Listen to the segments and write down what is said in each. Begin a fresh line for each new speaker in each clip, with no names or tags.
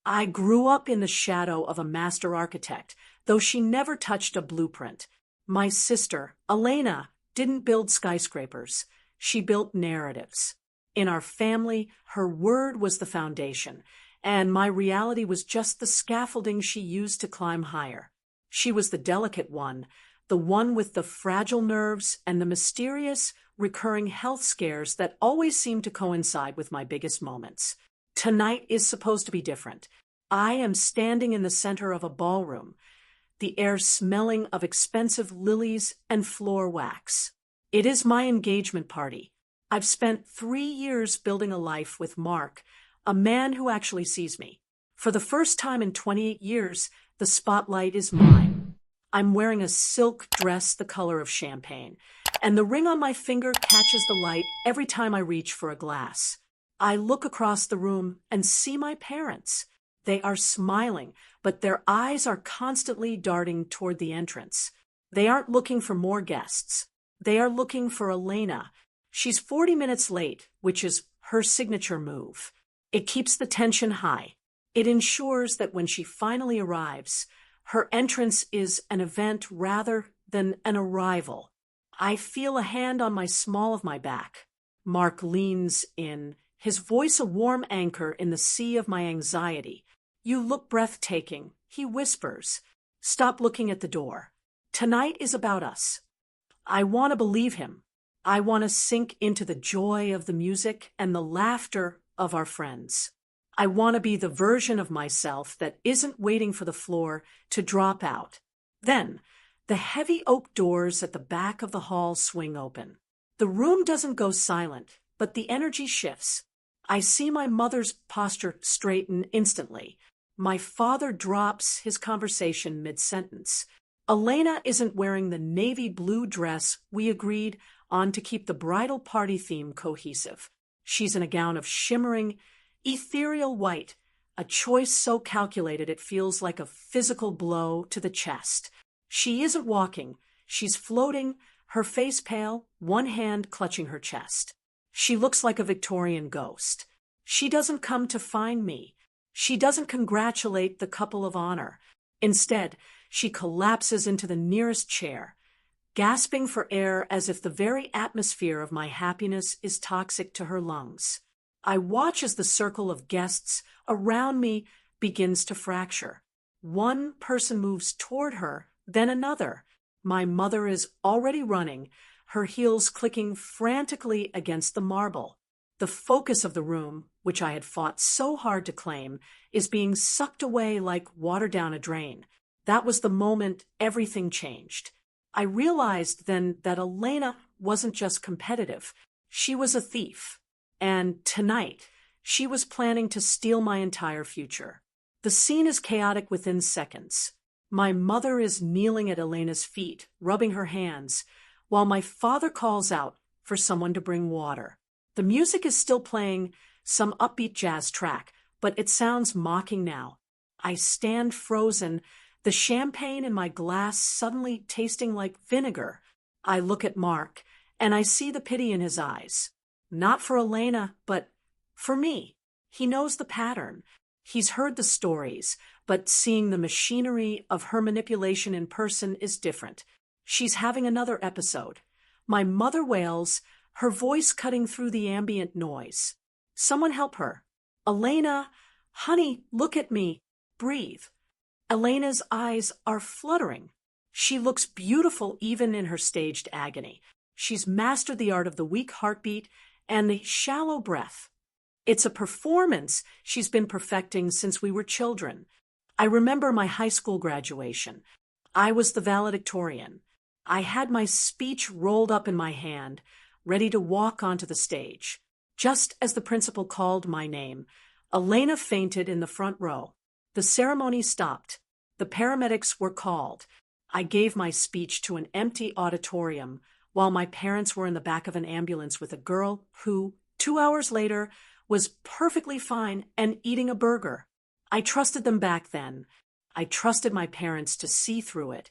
I grew up in the shadow of a master architect, though she never touched a blueprint. My sister, Elena, didn't build skyscrapers. She built narratives. In our family, her word was the foundation, and my reality was just the scaffolding she used to climb higher. She was the delicate one, the one with the fragile nerves and the mysterious, recurring health scares that always seemed to coincide with my biggest moments. Tonight is supposed to be different. I am standing in the center of a ballroom, the air smelling of expensive lilies and floor wax. It is my engagement party. I've spent 3 years building a life with Mark, a man who actually sees me. For the first time in 28 years, the spotlight is mine. I'm wearing a silk dress the color of champagne, and the ring on my finger catches the light every time I reach for a glass. I look across the room and see my parents. They are smiling, but their eyes are constantly darting toward the entrance. They aren't looking for more guests. They are looking for Elena. She's 40 minutes late, which is her signature move. It keeps the tension high. It ensures that when she finally arrives, her entrance is an event rather than an arrival. I feel a hand on my small of my back. Mark leans in, his voice a warm anchor in the sea of my anxiety. "You look breathtaking," he whispers. "Stop looking at the door. Tonight is about us." I want to believe him. I want to sink into the joy of the music and the laughter of our friends. I want to be the version of myself that isn't waiting for the floor to drop out. Then, the heavy oak doors at the back of the hall swing open. The room doesn't go silent, but the energy shifts. I see my mother's posture straighten instantly. My father drops his conversation mid-sentence. Elena isn't wearing the navy blue dress we agreed on to keep the bridal party theme cohesive. She's in a gown of shimmering, ethereal white, a choice so calculated it feels like a physical blow to the chest. She isn't walking. She's floating, her face pale, one hand clutching her chest. She looks like a Victorian ghost. She doesn't come to find me. She doesn't congratulate the couple of honor. Instead, she collapses into the nearest chair, gasping for air as if the very atmosphere of my happiness is toxic to her lungs. I watch as the circle of guests around me begins to fracture. One person moves toward her, then another. My mother is already running, her heels clicking frantically against the marble. The focus of the room, which I had fought so hard to claim, is being sucked away like water down a drain. That was the moment everything changed. I realized then that Elena wasn't just competitive. She was a thief. And tonight, she was planning to steal my entire future. The scene is chaotic within seconds. My mother is kneeling at Elena's feet, rubbing her hands, while my father calls out for someone to bring water. The music is still playing, some upbeat jazz track, but it sounds mocking now. I stand frozen, the champagne in my glass suddenly tasting like vinegar. I look at Mark, and I see the pity in his eyes. Not for Elena, but for me. He knows the pattern. He's heard the stories, but seeing the machinery of her manipulation in person is different. She's having another episode. My mother wails, her voice cutting through the ambient noise. Someone help her. Elena, honey, look at me. Breathe. Elena's eyes are fluttering. She looks beautiful even in her staged agony. She's mastered the art of the weak heartbeat and the shallow breath. It's a performance she's been perfecting since we were children. I remember my high school graduation. I was the valedictorian. I had my speech rolled up in my hand, ready to walk onto the stage. Just as the principal called my name, Elena fainted in the front row. The ceremony stopped. The paramedics were called. I gave my speech to an empty auditorium while my parents were in the back of an ambulance with a girl who, 2 hours later, was perfectly fine and eating a burger. I trusted them back then. I trusted my parents to see through it.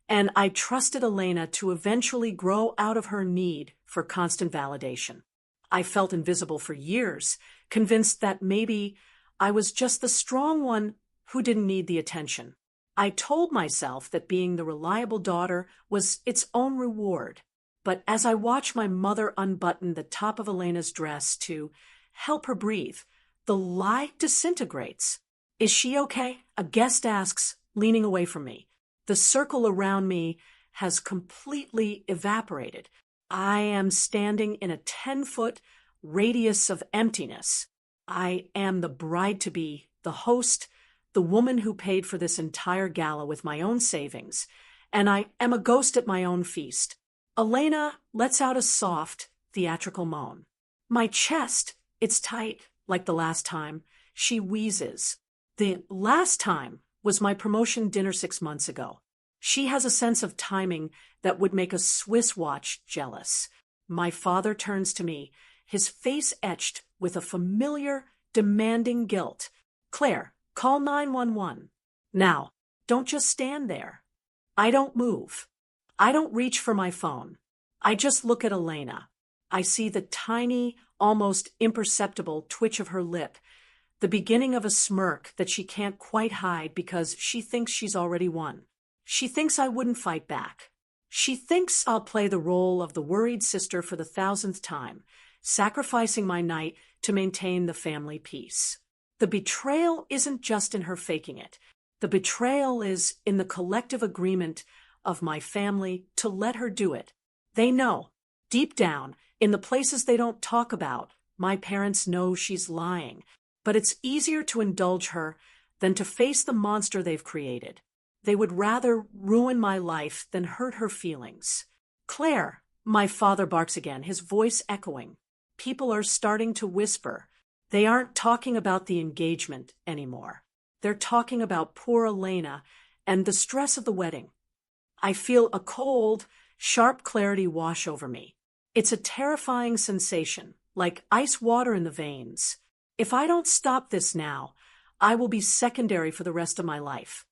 And I trusted Elena to eventually grow out of her need for constant validation. I felt invisible for years, convinced that maybe I was just the strong one who didn't need the attention. I told myself that being the reliable daughter was its own reward. But as I watch my mother unbutton the top of Elena's dress to help her breathe, the lie disintegrates. Is she okay? A guest asks, leaning away from me. The circle around me has completely evaporated. I am standing in a 10-foot radius of emptiness. I am the bride-to-be, the host, the woman who paid for this entire gala with my own savings, and I am a ghost at my own feast. Elena lets out a soft, theatrical moan. My chest, it's tight, like the last time. She wheezes. The last time was my promotion dinner 6 months ago. She has a sense of timing that would make a Swiss watch jealous. My father turns to me, his face etched with a familiar, demanding guilt. Claire, call 911. Now, don't just stand there. I don't move. I don't reach for my phone. I just look at Elena. I see the tiny, almost imperceptible twitch of her lip, the beginning of a smirk that she can't quite hide because she thinks she's already won. She thinks I wouldn't fight back. She thinks I'll play the role of the worried sister for the 1000th time, sacrificing my night to maintain the family peace. The betrayal isn't just in her faking it. The betrayal is in the collective agreement of my family to let her do it. They know, deep down, in the places they don't talk about, my parents know she's lying. But it's easier to indulge her than to face the monster they've created. They would rather ruin my life than hurt her feelings. Claire, my father barks again, his voice echoing. People are starting to whisper. They aren't talking about the engagement anymore. They're talking about poor Elena and the stress of the wedding. I feel a cold, sharp clarity wash over me. It's a terrifying sensation, like ice water in the veins. If I don't stop this now, I will be secondary for the rest of my life.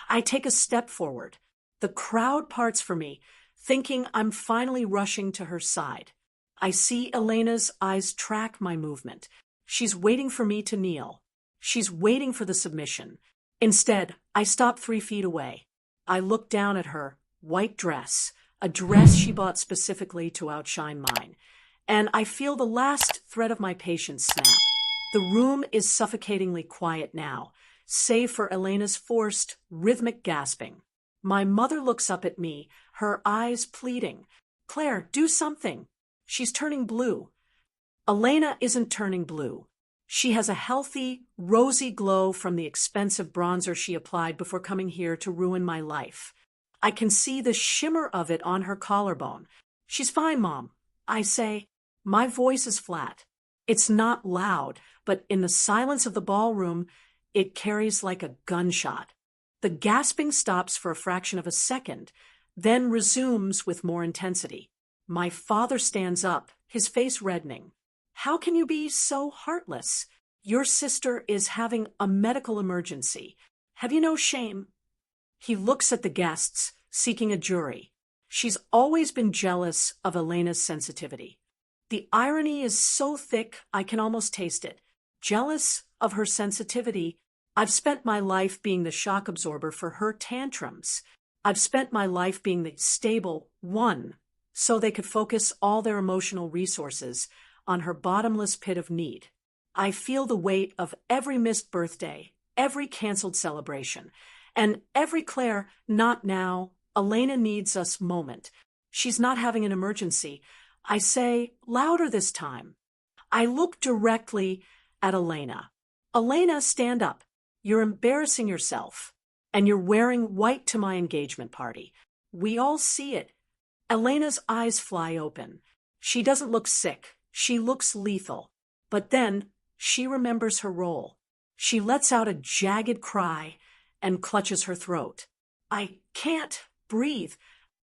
I take a step forward. The crowd parts for me, thinking I'm finally rushing to her side. I see Elena's eyes track my movement. She's waiting for me to kneel. She's waiting for the submission. Instead, I stop 3 feet away. I look down at her, white dress, a dress she bought specifically to outshine mine, and I feel the last thread of my patience snap. The room is suffocatingly quiet now, save for Elena's forced, rhythmic gasping. My mother looks up at me, her eyes pleading. Claire, do something. She's turning blue. Elena isn't turning blue. She has a healthy, rosy glow from the expensive bronzer she applied before coming here to ruin my life. I can see the shimmer of it on her collarbone. She's fine, Mom. I say. My voice is flat. It's not loud, but in the silence of the ballroom, it carries like a gunshot. The gasping stops for a fraction of a second, then resumes with more intensity. My father stands up, his face reddening. How can you be so heartless? Your sister is having a medical emergency. Have you no shame? He looks at the guests, seeking a jury. She's always been jealous of Elena's sensitivity. The irony is so thick I can almost taste it. Jealous of her sensitivity, I've spent my life being the shock absorber for her tantrums. I've spent my life being the stable one, so they could focus all their emotional resources on her bottomless pit of need. I feel the weight of every missed birthday, every canceled celebration, and every Claire, not now, Elena needs us moment. She's not having an emergency. I say, louder this time. I look directly at Elena. Elena, stand up. You're embarrassing yourself. And you're wearing white to my engagement party. We all see it. Elena's eyes fly open. She doesn't look sick. She looks lethal. But then she remembers her role. She lets out a jagged cry and clutches her throat. I can't breathe.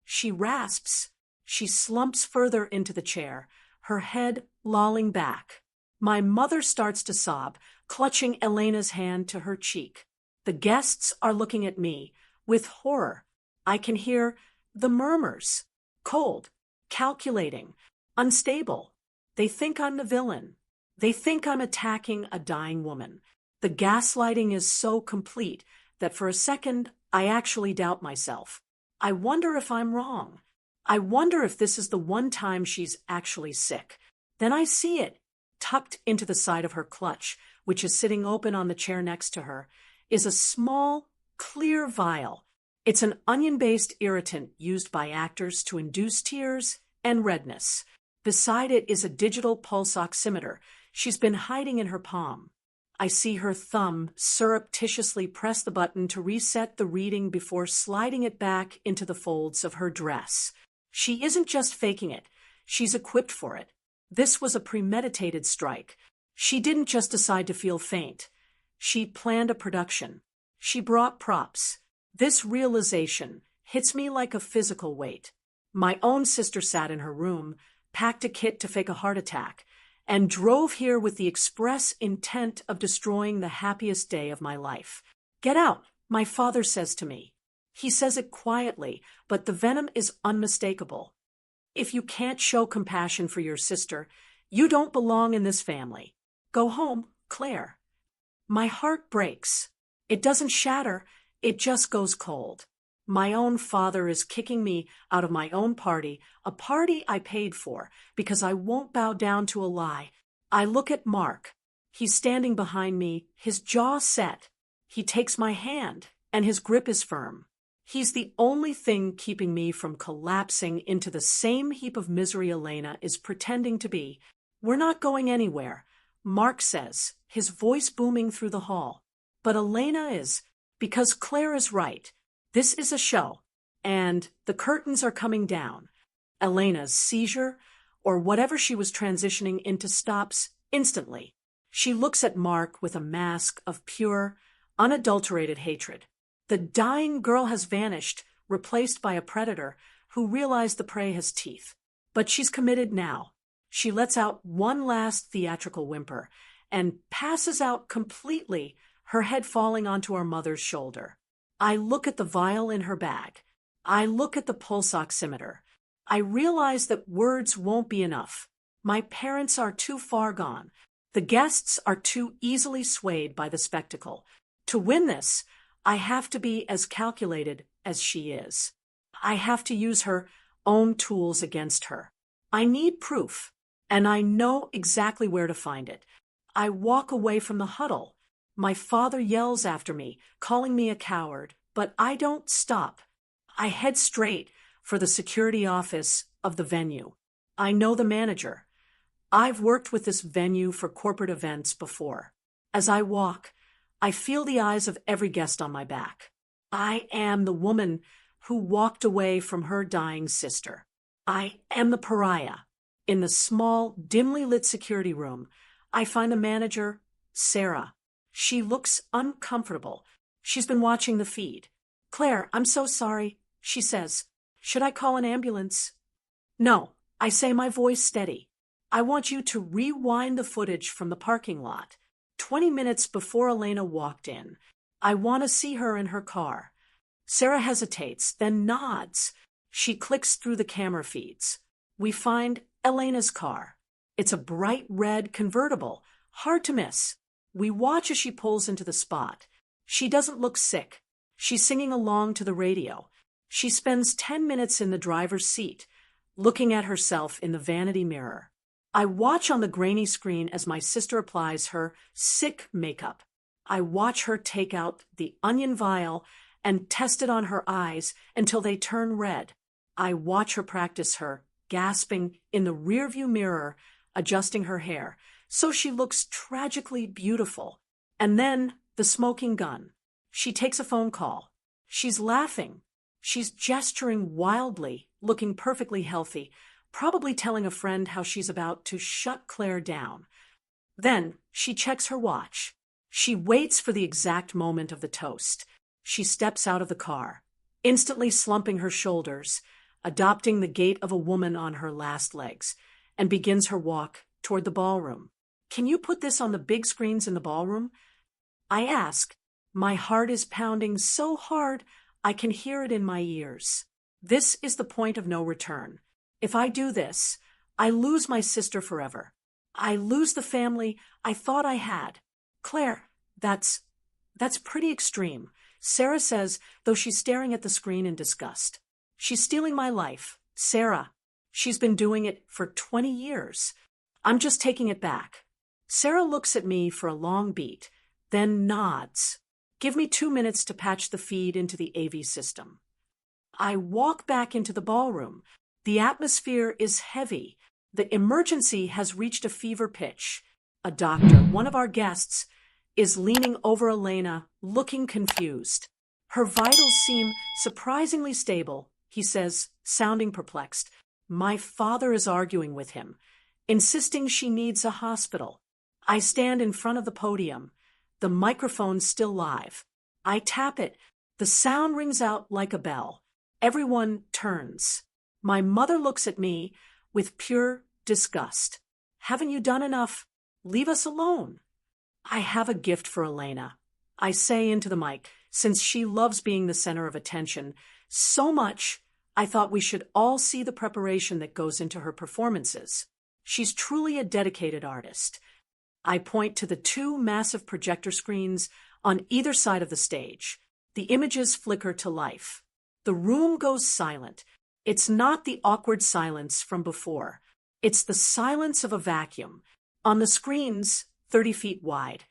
She rasps. She slumps further into the chair, her head lolling back. My mother starts to sob, clutching Elena's hand to her cheek. The guests are looking at me with horror. I can hear the murmurs. Cold, calculating, unstable. They think I'm the villain. They think I'm attacking a dying woman. The gaslighting is so complete that for a second I actually doubt myself. I wonder if I'm wrong. I wonder if this is the one time she's actually sick. Then I see it. Tucked into the side of her clutch, which is sitting open on the chair next to her, is a small, clear vial. It's an onion-based irritant used by actors to induce tears and redness. Beside it is a digital pulse oximeter she's been hiding in her palm. I see her thumb surreptitiously press the button to reset the reading before sliding it back into the folds of her dress. She isn't just faking it. She's equipped for it. This was a premeditated strike. She didn't just decide to feel faint. She planned a production. She brought props. This realization hits me like a physical weight. My own sister sat in her room, packed a kit to fake a heart attack, and drove here with the express intent of destroying the happiest day of my life. "Get out," my father says to me. He says it quietly, but the venom is unmistakable. If you can't show compassion for your sister, you don't belong in this family. Go home, Claire. My heart breaks. It doesn't shatter, it just goes cold. My own father is kicking me out of my own party, a party I paid for, because I won't bow down to a lie. I look at Mark. He's standing behind me, his jaw set. He takes my hand, and his grip is firm. He's the only thing keeping me from collapsing into the same heap of misery Elena is pretending to be. "We're not going anywhere," Mark says, his voice booming through the hall. But Elena is, because Claire is right. This is a show, and the curtains are coming down. Elena's seizure, or whatever she was transitioning into, stops instantly. She looks at Mark with a mask of pure, unadulterated hatred. The dying girl has vanished, replaced by a predator who realized the prey has teeth. But she's committed now. She lets out one last theatrical whimper and passes out completely, her head falling onto our mother's shoulder. I look at the vial in her bag. I look at the pulse oximeter. I realize that words won't be enough. My parents are too far gone. The guests are too easily swayed by the spectacle. To win this, I have to be as calculated as she is. I have to use her own tools against her. I need proof, and I know exactly where to find it. I walk away from the huddle. My father yells after me, calling me a coward, but I don't stop. I head straight for the security office of the venue. I know the manager. I've worked with this venue for corporate events before. As I walk, I feel the eyes of every guest on my back. I am the woman who walked away from her dying sister. I am the pariah. In the small, dimly lit security room, I find the manager, Sarah. She looks uncomfortable. She's been watching the feed. "Claire, I'm so sorry," she says. "Should I call an ambulance?" "No," I say, my voice steady. "I want you to rewind the footage from the parking lot. 20 minutes before Elena walked in. I want to see her in her car." Sarah hesitates, then nods. She clicks through the camera feeds. We find Elena's car. It's a bright red convertible, hard to miss. We watch as she pulls into the spot. She doesn't look sick. She's singing along to the radio. She spends 10 minutes in the driver's seat, looking at herself in the vanity mirror. I watch on the grainy screen as my sister applies her sick makeup. I watch her take out the onion vial and test it on her eyes until they turn red. I watch her practice her gasping in the rearview mirror, adjusting her hair, so she looks tragically beautiful. And then the smoking gun. She takes a phone call. She's laughing. She's gesturing wildly, looking perfectly healthy, probably telling a friend how she's about to shut Claire down. Then she checks her watch. She waits for the exact moment of the toast. She steps out of the car, instantly slumping her shoulders, adopting the gait of a woman on her last legs, and begins her walk toward the ballroom. "Can you put this on the big screens in the ballroom?" I ask. My heart is pounding so hard I can hear it in my ears. This is the point of no return. If I do this, I lose my sister forever. I lose the family I thought I had. Claire, That's pretty extreme, Sarah says, though she's staring at the screen in disgust. She's stealing my life. Sarah. She's been doing it for 20 years. I'm just taking it back. Sarah looks at me for a long beat, then nods. Give me 2 minutes to patch the feed into the AV system. I walk back into the ballroom. The atmosphere is heavy. The emergency has reached a fever pitch. A doctor, one of our guests, is leaning over Elena, looking confused. Her vitals seem surprisingly stable, he says, sounding perplexed. My father is arguing with him, insisting she needs a hospital. I stand in front of the podium. The microphone's still live. I tap it. The sound rings out like a bell. Everyone turns. My mother looks at me with pure disgust. Haven't you done enough? Leave us alone. I have a gift for Elena, I say into the mic, since she loves being the center of attention. So much, I thought we should all see the preparation that goes into her performances. She's truly a dedicated artist. I point to the 2 massive projector screens on either side of the stage. The images flicker to life. The room goes silent. It's not the awkward silence from before. It's the silence of a vacuum. On the screens, 30 feet wide,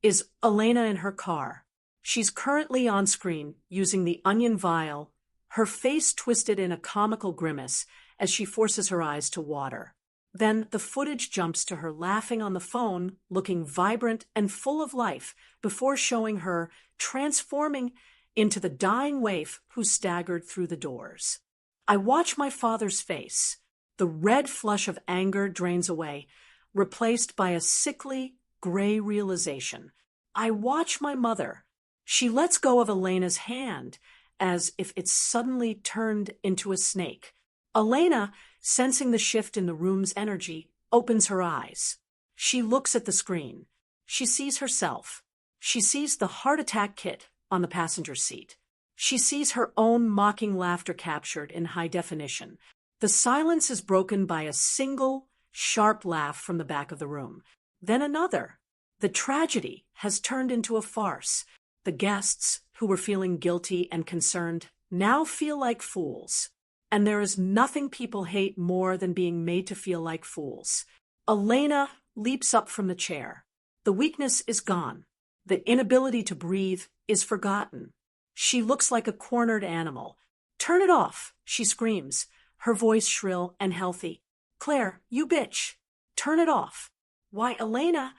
is Elena in her car. She's currently on screen using the onion vial, her face twisted in a comical grimace as she forces her eyes to water. Then the footage jumps to her laughing on the phone, looking vibrant and full of life, before showing her transforming into the dying waif who staggered through the doors. I watch my father's face. The red flush of anger drains away, replaced by a sickly, gray realization. I watch my mother. She lets go of Elena's hand, as if it suddenly turned into a snake. Elena, sensing the shift in the room's energy, opens her eyes. She looks at the screen. She sees herself. She sees the heart attack kit on the passenger seat. She sees her own mocking laughter captured in high definition. The silence is broken by a single, sharp laugh from the back of the room. Then another. The tragedy has turned into a farce. The guests, who were feeling guilty and concerned, now feel like fools. And there is nothing people hate more than being made to feel like fools. Elena leaps up from the chair. The weakness is gone. The inability to breathe is forgotten. She looks like a cornered animal. Turn it off, she screams, her voice shrill and healthy. Claire, you bitch. Turn it off. Why, Elena?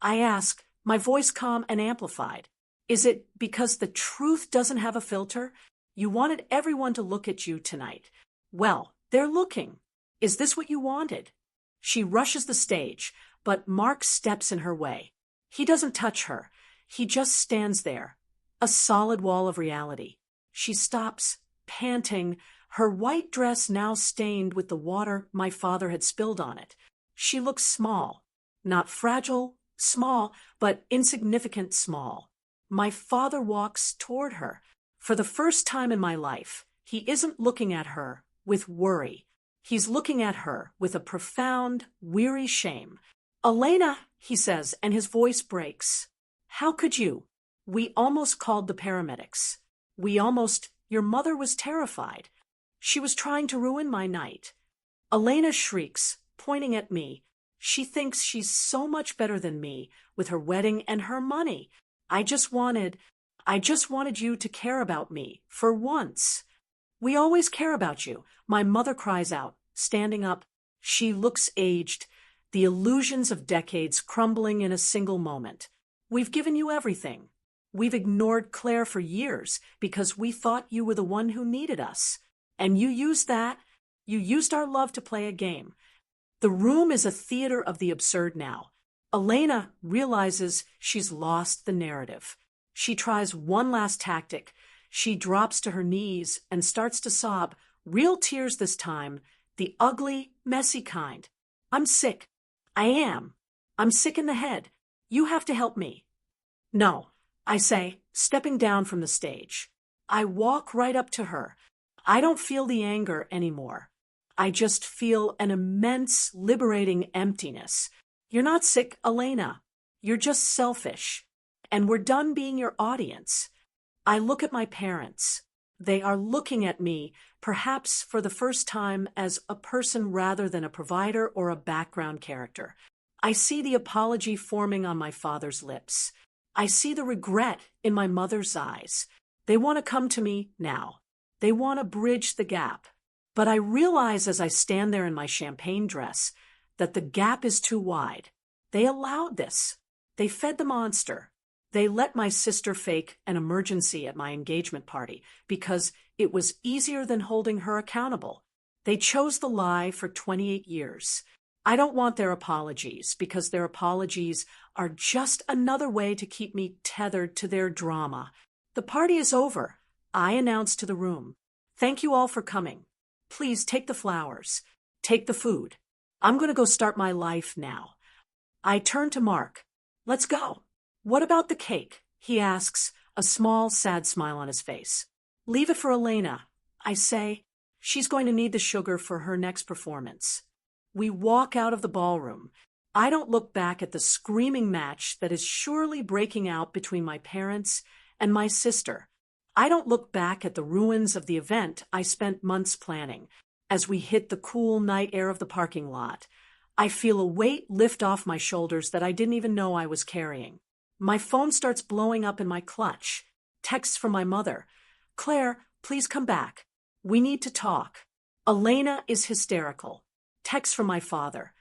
I ask, my voice calm and amplified. Is it because the truth doesn't have a filter? You wanted everyone to look at you tonight. Well, they're looking. Is this what you wanted? She rushes the stage, but Mark steps in her way. He doesn't touch her. He just stands there, a solid wall of reality. She stops, panting, her white dress now stained with the water my father had spilled on it. She looks small, not fragile, small, but insignificant small. My father walks toward her. For the first time in my life, he isn't looking at her with worry. He's looking at her with a profound, weary shame. Elena, he says, and his voice breaks. How could you? We almost called the paramedics. Your mother was terrified. She was trying to ruin my night. Elena shrieks, pointing at me. She thinks she's so much better than me, with her wedding and her money. I just wanted you to care about me, for once. We always care about you, my mother cries out, standing up. She looks aged, the illusions of decades crumbling in a single moment. We've given you everything. We've ignored Claire for years because we thought you were the one who needed us. And you used that. You used our love to play a game. The room is a theater of the absurd now. Elena realizes she's lost the narrative. She tries one last tactic. She drops to her knees and starts to sob, real tears this time, the ugly, messy kind. I'm sick. I am. I'm sick in the head. You have to help me. No, I say, stepping down from the stage. I walk right up to her. I don't feel the anger anymore. I just feel an immense, liberating emptiness. You're not sick, Elena. You're just selfish. And we're done being your audience. I look at my parents. They are looking at me, perhaps for the first time, as a person rather than a provider or a background character. I see the apology forming on my father's lips. I see the regret in my mother's eyes. They want to come to me now. They want to bridge the gap. But I realize as I stand there in my champagne dress that the gap is too wide. They allowed this. They fed the monster. They let my sister fake an emergency at my engagement party because it was easier than holding her accountable. They chose the lie for 28 years. I don't want their apologies because their apologies are just another way to keep me tethered to their drama. The party is over. I announced to the room. Thank you all for coming. Please take the flowers. Take the food. I'm going to go start my life now. I turn to Mark. Let's go. What about the cake? He asks, a small, sad smile on his face. Leave it for Elena, I say. She's going to need the sugar for her next performance. We walk out of the ballroom. I don't look back at the screaming match that is surely breaking out between my parents and my sister. I don't look back at the ruins of the event I spent months planning. As we hit the cool night air of the parking lot, I feel a weight lift off my shoulders that I didn't even know I was carrying. My phone starts blowing up in my clutch. Texts from my mother. Claire, please come back. We need to talk. Elena is hysterical. Text from my father.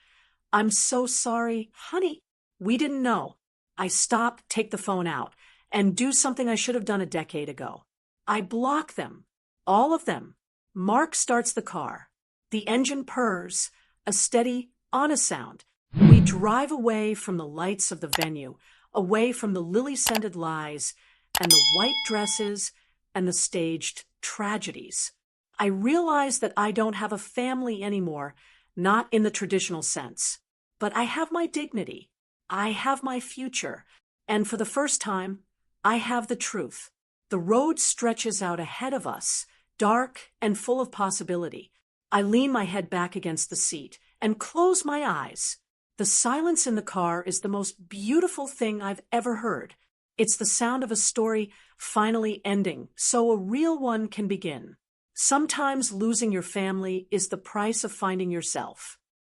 I'm so sorry, honey. We didn't know. I stop, take the phone out, and do something I should have done a decade ago. I block them. All of them. Mark starts the car. The engine purrs, a steady, honest sound. We drive away from the lights of the venue, away from the lily-scented lies and the white dresses and the staged tragedies. I realize that I don't have a family anymore, not in the traditional sense. But I have my dignity. I have my future. And for the first time, I have the truth. The road stretches out ahead of us, dark and full of possibility. I lean my head back against the seat and close my eyes. The silence in the car is the most beautiful thing I've ever heard. It's the sound of a story finally ending, so a real one can begin. Sometimes losing your family is the price of finding yourself.